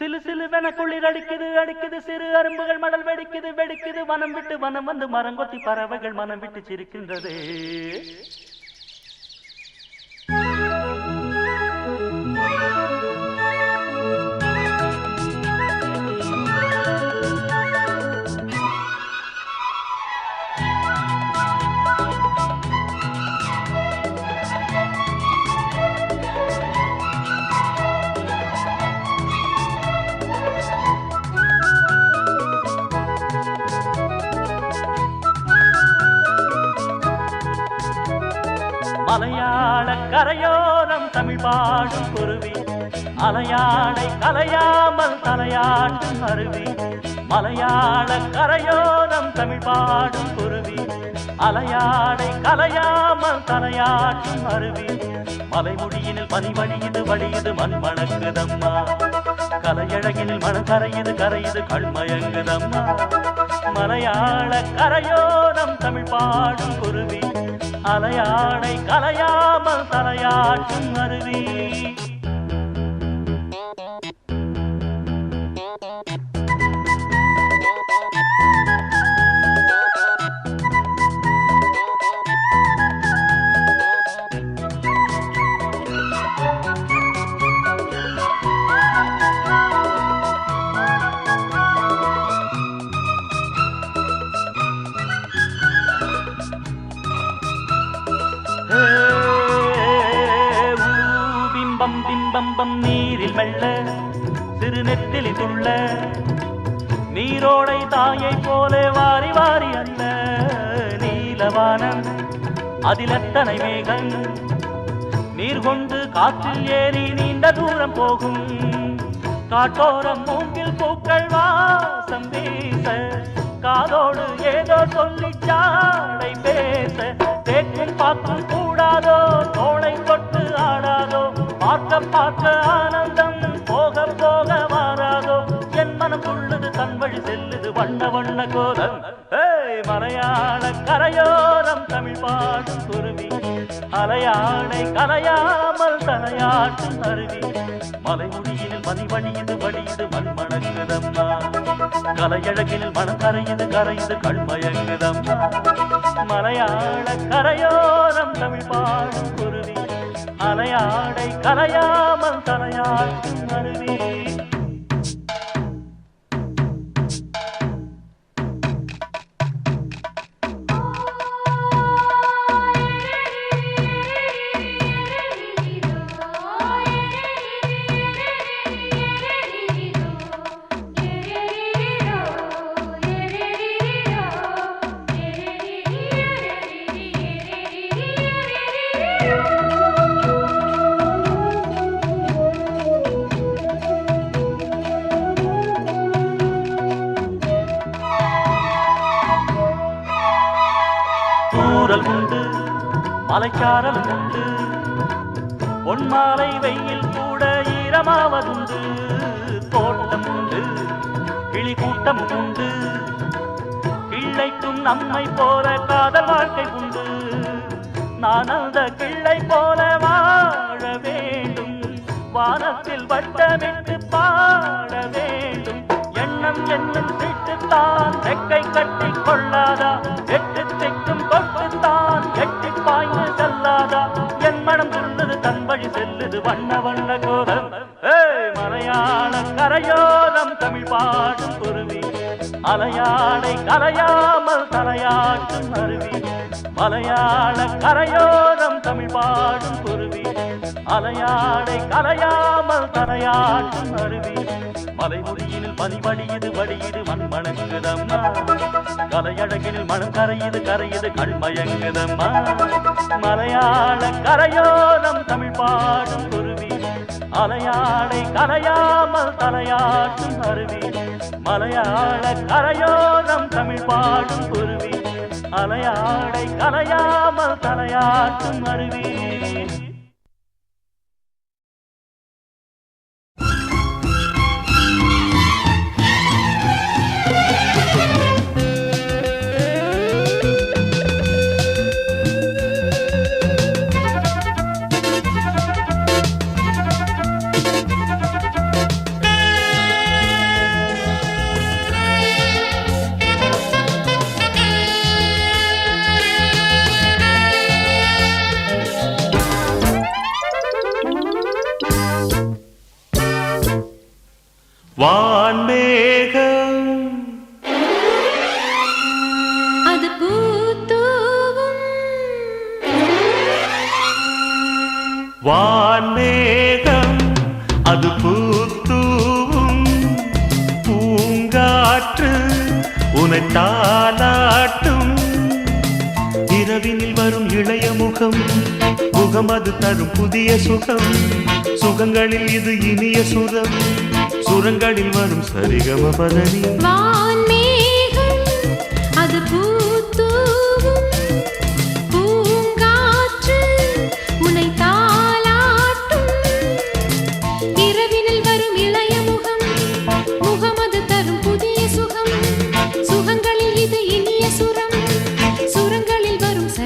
சிலு சிலுவென குளிர் அடிக்குது அடிக்குது சிறு அரும்புகள் மடல் வெடிக்குது வெடிக்குது வனம் விட்டு வனம் வந்து மரங்கொத்தி பறவைகள் மனம் விட்டு சிரிக்கின்றது. மலையாள கரையோரம் தமிழ் பாடும் குருவி அலையாடை கலையாமல் தலையாட்டும் அருவி. மலையாள கரையோரம் தமிழ் பாடும் குருவி அலையாடை கலையாமல் தலையாட்டும் அருவி. மலைமுடியினில் பனி வழியுது வழியுது மண் மணக்குதம்மா. கலையழகினில் மனம் கரையுது கரையுது கண்மயங்குதம்மா. மலையாள கரையோரம் தமிழ் பாடும் குருவி அலையாடை கலையாமல் தலையாட்டும் அருவி. பிம்பம் பிம்பம்பம் நீரில் மெல்ல சிறு நெத்திலி துள்ள நீரோடை தாயை போல வாரி வாரி அல்ல. நீலவானம் அதில் எத்தனை மேகம் நீர் கொண்டு காற்றில் ஏறி நீண்ட தூரம் போகும். காட்டோரம் மூங்கில் பூக்கள் வாசம் வீச காதோடு ஏதோ சொல்லி சாடை பேச. தேக்கும் பார்க்கும் கூடாதோ தோளை கொட்டு ஆடாதோ. பார்க்க பார்க்க ஆனந்தம் போக போக மாறாதோ. என் மனம் துள்ளுது தன் வழி செல்லுது வண்ண வண்ண கோலம். மலையாள கரையோரம் தமிழ் பாடும் குருவி அலையாடை கலையாமல் தலையாட்டும் அருவி. மலைமுடியினில் மதி வழியுது வழியுது மண் மணக்குதம்மா. கலையழகினில் மனம் கரையுது கரையுது கண்மயங்குதம்மா. மலையாள கரையோரம் தமிழ் பாடும் குருவி அலையாடை கலையாமல் தலையாட்டும் அருவி. தூரல் உண்டு மலைச்சாரல் உண்டு பொன்மாலை வெயில் கூட ஈரமாவதுண்டு. தோட்டம் உண்டு கிளி கூட்டம் உண்டு கிள்ளைக்கும் நம்மை போல காதல் வாழ்க்கை உண்டு. நான் அந்த கிள்ளை போல வாழ வேண்டும் வானத்தில் வட்டமிட்டு பாட வேண்டும். எண்ணம் என்னும் சீட்டுத்தான் ரெக்கை கட்டி கொள்ளாதா. எட்டு திக்கும் கொட்டுத்தான் எட்டி பாய்ந்து செல்லாதா. என் மனம் துள்ளுது தன் வழி செல்லுது வண்ண வண்ண கோலம். மலையாள கரையோரம் தமிழ் பாடும் குருவி அலையாடை கலையாமல் தலையாட்டும் அருவி. மலையாள கரையோரம் தமிழ் பாடும் குருவி அலையாடை கலையாமல் தலையாட்டும் அருவி. மலைமுடியினில் பனி வழியுது வழியுது மண் மணங்குதம்மா. கலையழகினில் மனம் கரையுது கரையுது கண்மயங்குதம்மா. மலையாள கரையோரம் தமிழ் பாடும் குருவி அலையாடை கலையாமல் தலையாட்டும் அருவி. மலையாள கரையோரம் தமிழ் பாடும் குருவி அலையாடை கலையாமல் தலையாட்டும் அருவி. வான்மேகம் அது பூத்தூவும் வான்மேகம் அது பூத்தூவும் பூங்காற்று உனை தாலாட்டும் இரவினில் வரும் இளைய முகம் முகம் அது தரும் புதிய சுகம் சுகங்களில் இது இனிய சுரம் சுரங்களில் வரும் சரிகம பதனி